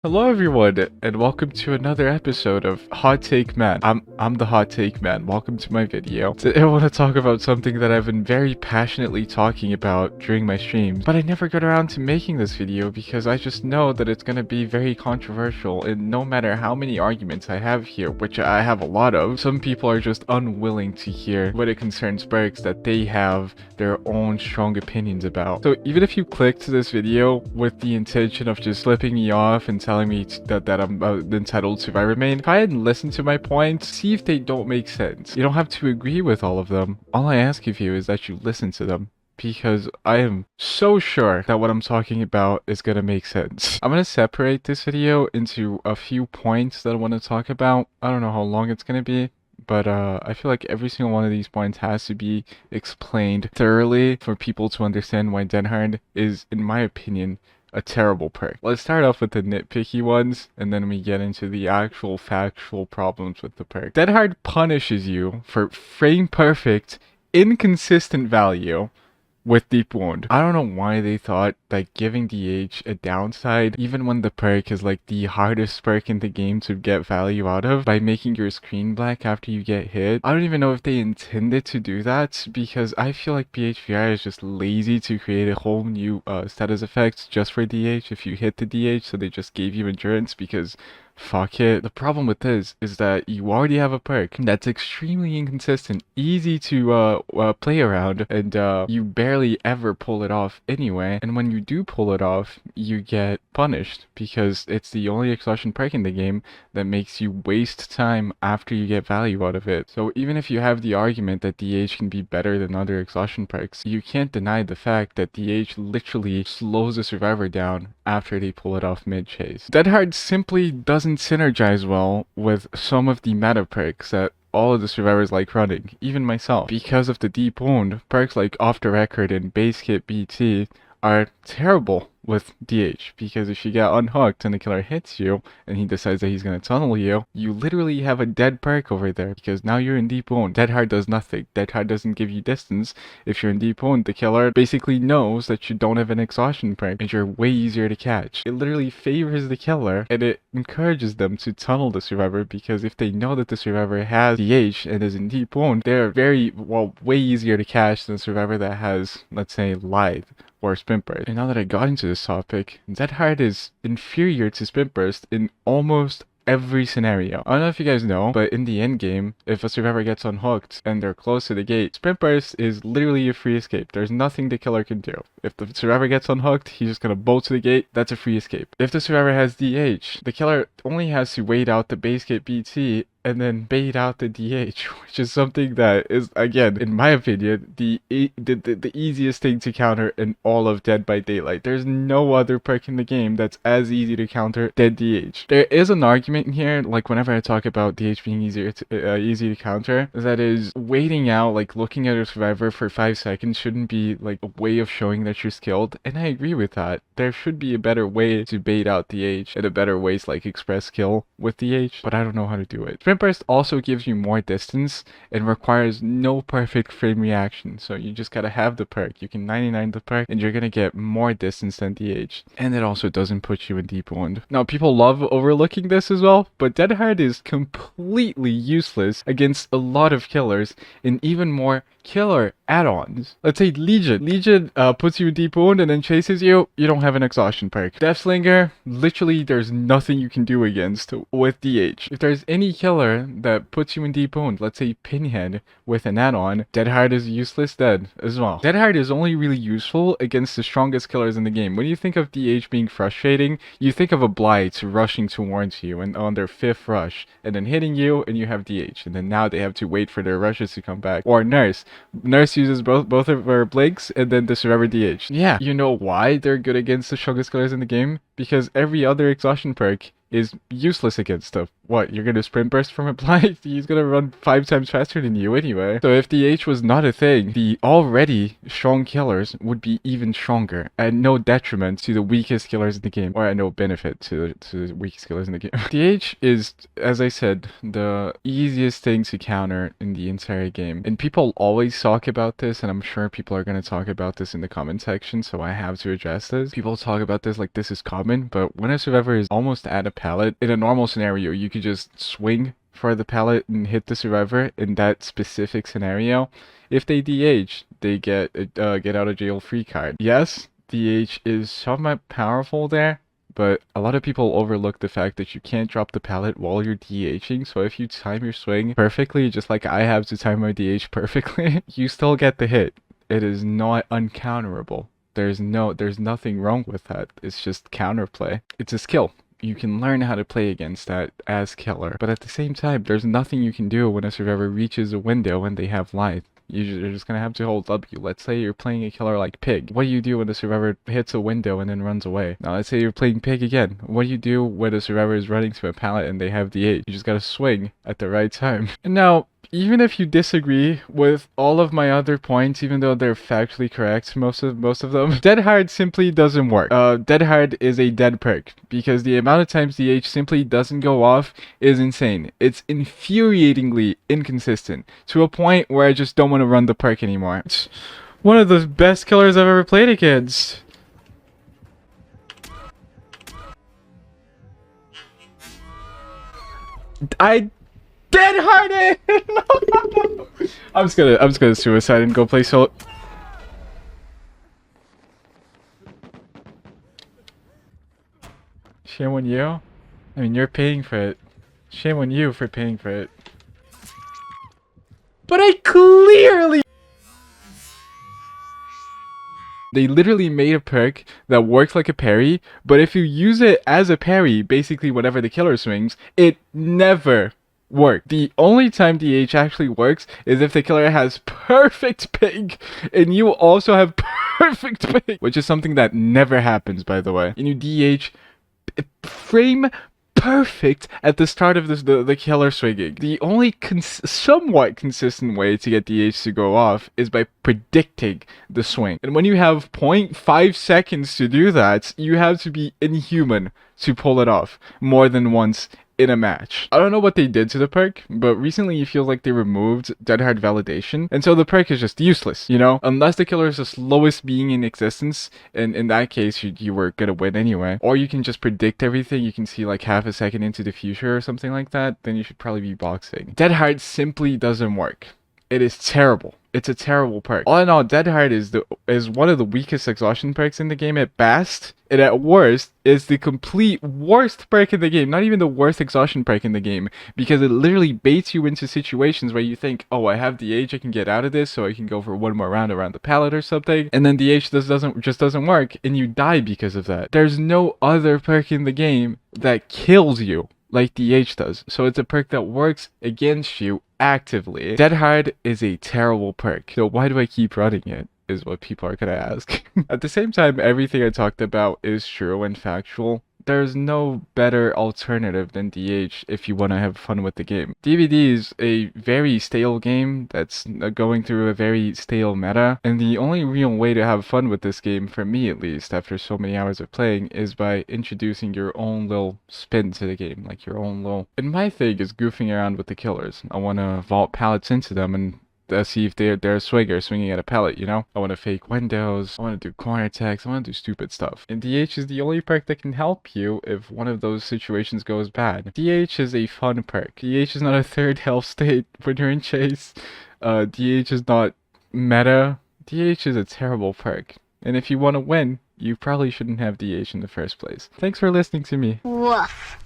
Hello everyone, and welcome to another episode of Hot Take Man. I'm the Hot Take Man. Welcome to my video. Today I want to talk about something that I've been very passionately talking about during my streams, but I never got around to making this video because I just know that it's gonna be very controversial, and no matter how many arguments I have here, which I have a lot of, some people are just unwilling to hear when it concerns perks that they have their own strong opinions about. So even if you clicked this video with the intention of just flipping me off and telling me that I'm entitled to my remain, if I hadn't listened to my points, see if they don't make sense. You don't have to agree with all of them. All I ask of you is that you listen to them, because I am so sure that what I'm talking about is gonna make sense. I'm gonna separate this video into a few points that I want to talk about. I don't know how long it's gonna be, but I feel like every single one of these points has to be explained thoroughly for people to understand why tryhard is, in my opinion, a terrible perk. Let's start off with the nitpicky ones, and then we get into the actual factual problems with the perk. Tryhard punishes you for frame perfect, inconsistent value with deep wound. I don't know why they thought that giving DH a downside, even when the perk is like the hardest perk in the game to get value out of, by making your screen black after you get hit. I don't even know if they intended to do that, because I feel like PHVI is just lazy to create a whole new status effect just for DH if you hit the DH, so they just gave you endurance because fuck it. The problem with this is that you already have a perk that's extremely inconsistent, easy to play around, and you barely ever pull it off anyway. And when you do pull it off, you get punished because it's the only exhaustion perk in the game that makes you waste time after you get value out of it. So even if you have the argument that DH can be better than other exhaustion perks, you can't deny the fact that DH literally slows the survivor down after they pull it off mid-chase. tryhard simply doesn't synergize well with some of the meta perks that all of the survivors like running, even myself. Because of the deep wound, perks like off the record and base kit BT are terrible with DH, because if you get unhooked and the killer hits you and he decides that he's going to tunnel you, you literally have a dead perk over there, because now you're in deep wound. tryhard does nothing. tryhard doesn't give you distance. If you're in deep wound, the killer basically knows that you don't have an exhaustion perk and you're way easier to catch. It literally favors the killer, and it encourages them to tunnel the survivor, because if they know that the survivor has DH and is in deep wound, they're way easier to catch than a survivor that has, let's say, lithe or sprint burst. And now that I got into this topic, tryhard is inferior to sprint burst in almost every scenario. I don't know if you guys know, but in the end game, if a survivor gets unhooked and they're close to the gate, sprint burst is literally a free escape. There's nothing the killer can do. If the survivor gets unhooked, he's just gonna bolt to the gate. That's a free escape. If the survivor has DH, the killer only has to wait out the base kit BT and then bait out the DH, which is something that is, again, in my opinion, the easiest thing to counter in all of Dead by Daylight. There's no other perk in the game that's as easy to counter than DH. There is an argument here, like whenever I talk about DH being easy to counter, that is waiting out, like looking at a survivor for 5 seconds shouldn't be like a way of showing that you're skilled, and I agree with that. There should be a better way to bait out DH and a better way to like express kill with DH, but I don't know how to do it. Sprint burst also gives you more distance and requires no perfect frame reaction, so you just gotta have the perk. You can 99 the perk and you're gonna get more distance than DH, and it also doesn't put you in deep wound. Now people love overlooking this as well, but tryhard is completely useless against a lot of killers and even more killer add-ons. Let's say Legion. Legion puts you in deep wound and then chases you. You don't have an exhaustion perk. Deathslinger, literally there's nothing you can do against with DH. If there's any killer that puts you in deep wound, let's say Pinhead with an add-on, tryhard is useless dead as well. tryhard is only really useful against the strongest killers in the game. When you think of DH being frustrating, you think of a Blight rushing towards you and on their 5th rush and then hitting you, and you have DH, and then now they have to wait for their rushes to come back. Or Nurse. Nurse uses both of her blinks and then the survivor DH. Yeah, you know why they're good against the strongest killers in the game? Because every other exhaustion perk is useless against them. what, you're gonna sprint burst from it? Like, he's gonna run 5 times faster than you anyway. So if DH was not a thing, the already strong killers would be even stronger, at no detriment to the weakest killers in the game, or at no benefit to the weakest killers in the game. DH is, as I said, the easiest thing to counter in the entire game. And people always talk about this, and I'm sure people are gonna talk about this in the comment section, so I have to address this. People talk about this like this is common, but when a survivor is almost at a pallet, in a normal scenario, you could just swing for the pallet and hit the survivor in that specific scenario. If they DH, they get a get out of jail free card. Yes, DH is somewhat powerful there, but a lot of people overlook the fact that you can't drop the pallet while you're DHing, so if you time your swing perfectly, just like I have to time my DH perfectly, you still get the hit. It is not uncounterable. There's nothing wrong with that. It's just counterplay. It's a skill. You can learn how to play against that as killer, but at the same time, there's nothing you can do when a survivor reaches a window and they have life. You're just gonna have to hold W. Let's say you're playing a killer like Pig. What do you do when the survivor hits a window and then runs away? Now let's say you're playing Pig again. What do you do when a survivor is running to a pallet and they have the 8? You just gotta swing at the right time. And now, even if you disagree with all of my other points, even though they're factually correct, most of them, dead hard simply doesn't work. Dead hard is a dead perk because the amount of times the H simply doesn't go off is insane. It's infuriatingly inconsistent to a point where I just don't want to run the perk anymore. It's one of the best killers I've ever played against. I dead hearted. I'm just gonna suicide and go play solo. Shame on you. I mean, you're paying for it. Shame on you for paying for it. But I clearly. They literally made a perk that works like a parry, but if you use it as a parry, basically whenever the killer swings, it never work. The only time DH actually works is if the killer has perfect ping and you also have perfect ping, which is something that never happens, by the way. And you DH frame perfect at the start of the killer swinging. The only somewhat consistent way to get DH to go off is by predicting the swing. And when you have 0.5 seconds to do that, you have to be inhuman to pull it off more than once in a match. I don't know what they did to the perk, but recently it feels like they removed dead hard validation, and so the perk is just useless, you know? Unless the killer is the slowest being in existence, and in that case you were gonna win anyway. Or you can just predict everything, you can see like half a second into the future or something like that, then you should probably be boxing. Dead hard simply doesn't work. It is terrible. It's a terrible perk. All in all, dead hard is one of the weakest exhaustion perks in the game at best, and at worst is the complete worst perk in the game. Not even the worst exhaustion perk in the game, because it literally baits you into situations where you think, oh, I have the H, I can get out of this, so I can go for one more round around the pallet or something, and then the H just doesn't work, and you die because of that. There's no other perk in the game that kills you like DH does, so it's a perk that works against you actively. Dead hard is a terrible perk, so why do I keep running it, is what people are gonna ask. At the same time, everything I talked about is true and factual. There's no better alternative than DH if you want to have fun with the game. DBD is a very stale game that's going through a very stale meta, and the only real way to have fun with this game, for me at least, after so many hours of playing, is by introducing your own little spin to the game, like your own little... And my thing is goofing around with the killers. I want to vault pallets into them and see if they're a swinger swinging at a pallet, you know? I want to fake windows, I want to do corner attacks, I want to do stupid stuff. And DH is the only perk that can help you if one of those situations goes bad. DH is a fun perk. DH is not a third health state when you're in chase. DH is not meta. DH is a terrible perk. And if you want to win, you probably shouldn't have DH in the first place. Thanks for listening to me. Woof.